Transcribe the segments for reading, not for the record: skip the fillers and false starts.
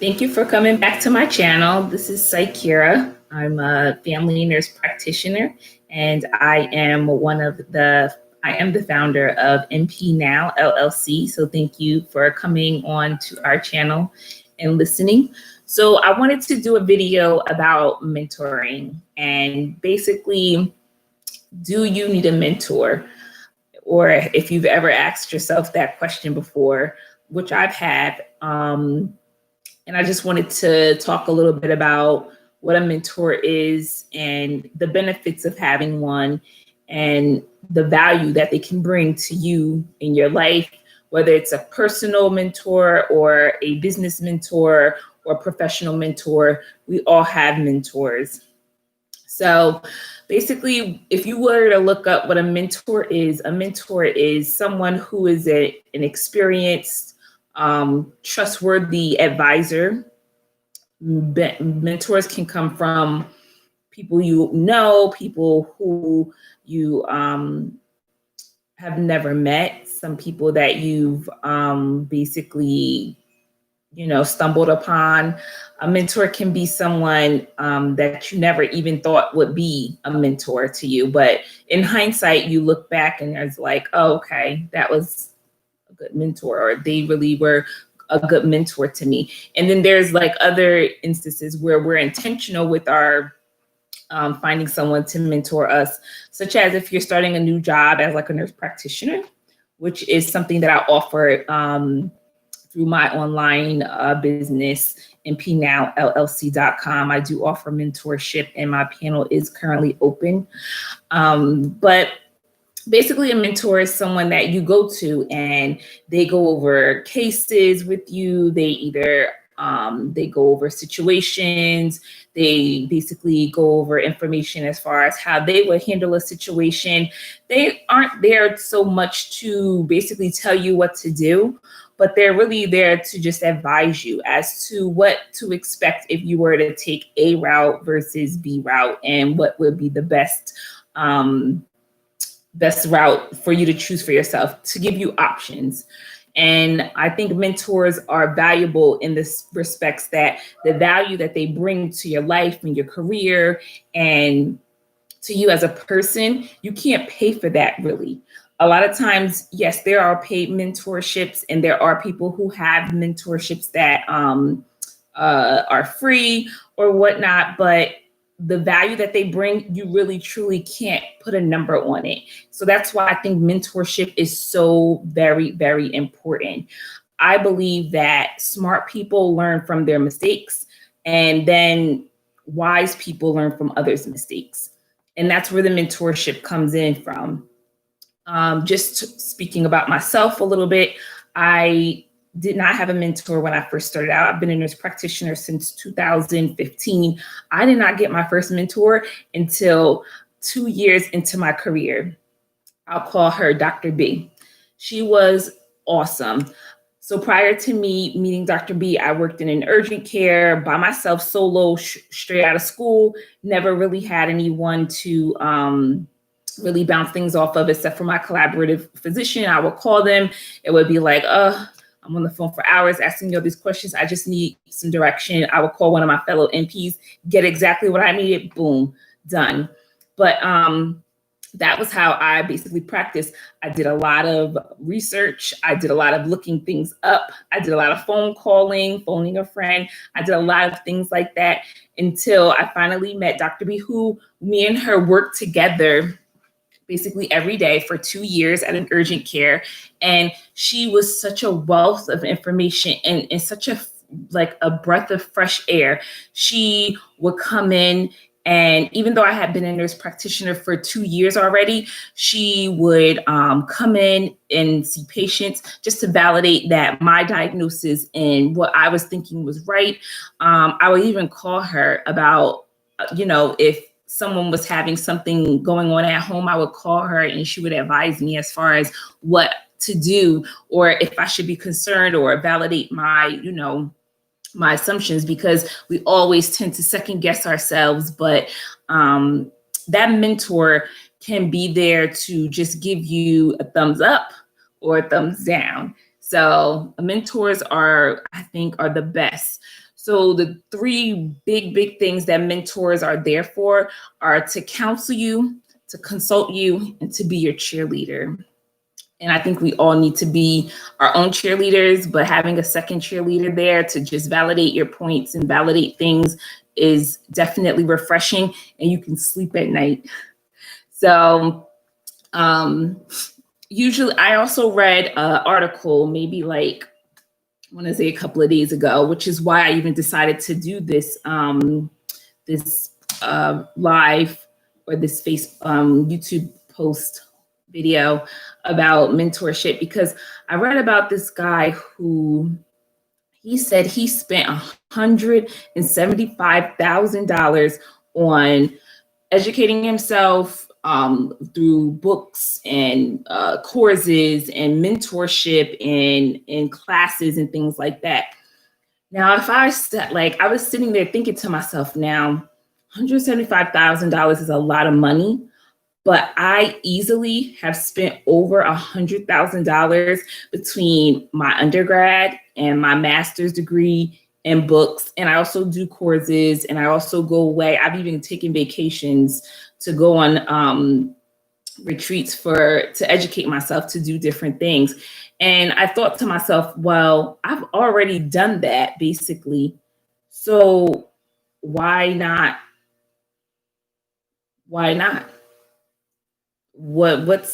Thank you for coming back to my channel. This is Saikira. I'm a family nurse practitioner, and I am the founder of MP Now LLC. So thank you for coming on to our channel and listening. So I wanted to do a video about mentoring, and basically, do you need a mentor? Or if you've ever asked yourself that question before, which I've had. And I just wanted to talk a little bit about what a mentor is and the benefits of having one and the value that they can bring to you in your life, whether it's a personal mentor or a business mentor or professional mentor. We all have mentors. So basically, if you were to look up what a mentor is someone who is an experienced, trustworthy advisor. Mentors can come from people you know, people who you have never met, some people that you've basically stumbled upon. A mentor can be someone that you never even thought would be a mentor to you, but in hindsight, you look back and it's like, oh, okay, that was a good mentor, or they really were a good mentor to me. And then there's like other instances where we're intentional with our finding someone to mentor us, such as if you're starting a new job as like a nurse practitioner, which is something that I offer through my online business, mpnowllc.com. I do offer mentorship, and my panel is currently open. But basically, a mentor is someone that you go to and they go over cases with you. They either they go over situations. They basically go over information as far as how they would handle a situation. They aren't there so much to basically tell you what to do, but they're really there to just advise you as to what to expect if you were to take A route versus B route, and what would be the best route for you to choose for yourself, to give you options. And I think mentors are valuable in this respects, that the value that they bring to your life and your career and to you as a person, you can't pay for that really. A lot of times, yes, there are paid mentorships, and there are people who have mentorships that are free or whatnot, but the value that they bring, you really truly can't put a number on it. So that's why I think mentorship is so very, very important. I believe that smart people learn from their mistakes, and then wise people learn from others' mistakes. And that's where the mentorship comes in from. Just speaking about myself a little bit, I did not have a mentor when I first started out. I've been a nurse practitioner since 2015. I did not get my first mentor until 2 years into my career. I'll call her Dr. B. She was awesome. So prior to me meeting Dr. B, I worked in an urgent care by myself, solo, straight out of school, never really had anyone to really bounce things off of, except for my collaborative physician. I would call them. It would be like, I'm on the phone for hours asking you all these questions. I just need some direction. I would call one of my fellow NPs, get exactly what I needed, boom, done. But that was how I basically practiced. I did a lot of research. I did a lot of looking things up. I did a lot of phone calling, phoning a friend. I did a lot of things like that until I finally met Dr. B, who me and her worked together basically every day for 2 years at an urgent care. And she was such a wealth of information and such a breath of fresh air. She would come in, and even though I had been a nurse practitioner for 2 years already, she would come in and see patients just to validate that my diagnosis and what I was thinking was right. I would even call her about, if someone was having something going on at home, I would call her and she would advise me as far as what to do, or if I should be concerned, or validate my, my assumptions, because we always tend to second guess ourselves. But that mentor can be there to just give you a thumbs up or a thumbs down. So mentors are, I think, are the best. So the three big things that mentors are there for are to counsel you, to consult you, and to be your cheerleader. And I think we all need to be our own cheerleaders, but having a second cheerleader there to just validate your points and validate things is definitely refreshing, and you can sleep at night. So usually I also read an article, maybe like, I want to say a couple of days ago, which is why I even decided to do this live, or this YouTube post video about mentorship, because I read about this guy who he said he spent $175,000 on educating himself through books and courses and mentorship and classes and things like that. Now, if I was sitting there thinking to myself, now, $175,000 is a lot of money, but I easily have spent over $100,000 between my undergrad and my master's degree and books. And I also do courses, and I also go away. I've even taken vacations to go on retreats to educate myself, to do different things. And I thought to myself, well, I've already done that basically. So why not? Why not? You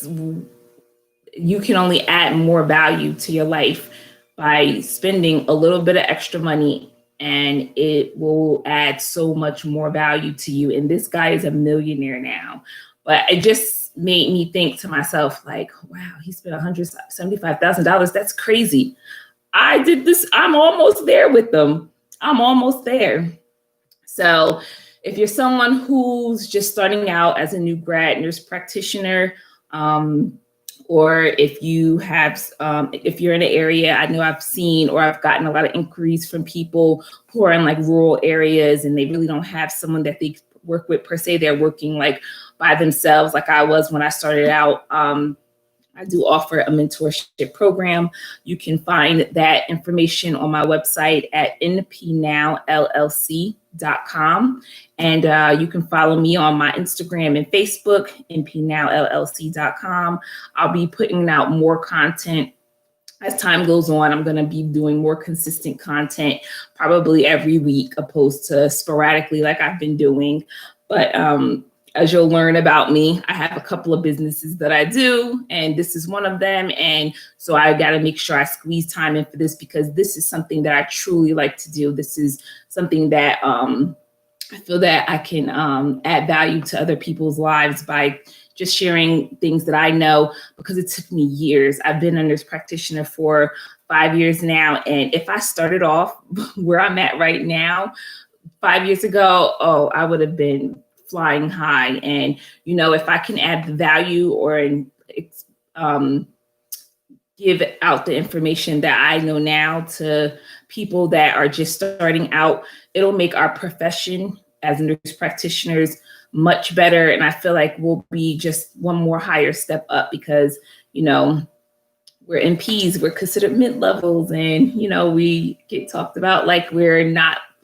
can only add more value to your life by spending a little bit of extra money, and it will add so much more value to you. And this guy is a millionaire now, but it just made me think to myself, like, wow, he spent $175,000. That's crazy. I did this. I'm almost there with them. I'm almost there. So if you're someone who's just starting out as a new grad nurse practitioner, or if you have, if you're in an area, I know I've seen, or I've gotten a lot of inquiries from people who are in like rural areas and they really don't have someone that they work with per se. They're working like by themselves, like I was when I started out. I do offer a mentorship program. You can find that information on my website at npnowllc.com. And you can follow me on my Instagram and Facebook, npnowllc.com. I'll be putting out more content as time goes on. I'm going to be doing more consistent content probably every week, opposed to sporadically like I've been doing. But as you'll learn about me, I have a couple of businesses that I do, and this is one of them. And so I got to make sure I squeeze time in for this, because this is something that I truly like to do. This is something that I feel that I can add value to other people's lives by just sharing things that I know, because it took me years. I've been a nurse practitioner for 5 years now. And if I started off where I'm at right now, 5 years ago, I would have been flying high. And, you know, if I can add the value or give out the information that I know now to people that are just starting out, it'll make our profession as nurse practitioners much better. And I feel like we'll be just one more higher step up, because, you know, we're NPs, we're considered mid-levels, and, you know, we get talked about like we're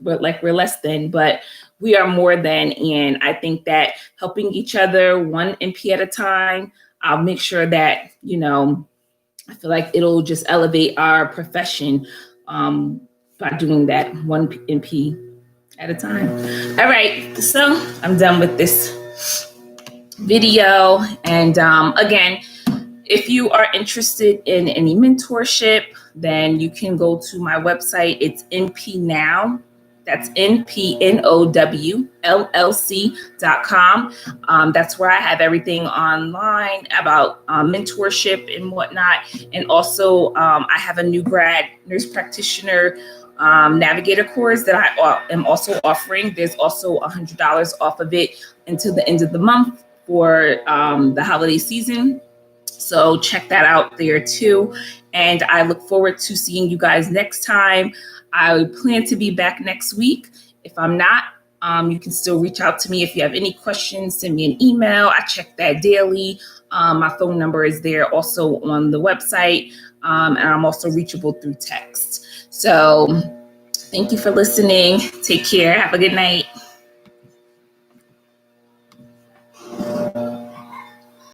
less than, but we are more than. And I think that helping each other one NP at a time, I'll make sure that, you know, I feel like it'll just elevate our profession by doing that one NP at a time. All right, so I'm done with this video. And again, if you are interested in any mentorship, then you can go to my website. It's NP Now. That's npnowllc.com. That's where I have everything online about mentorship and whatnot. And also, I have a new grad nurse practitioner navigator course that I am also offering. There's also $100 off of it until the end of the month for the holiday season. So check that out there too. And I look forward to seeing you guys next time. I plan to be back next week. If I'm not, you can still reach out to me. If you have any questions, send me an email. I check that daily. My phone number is there also on the website. And I'm also reachable through text. So Thank you for listening. Take care. Have a good night.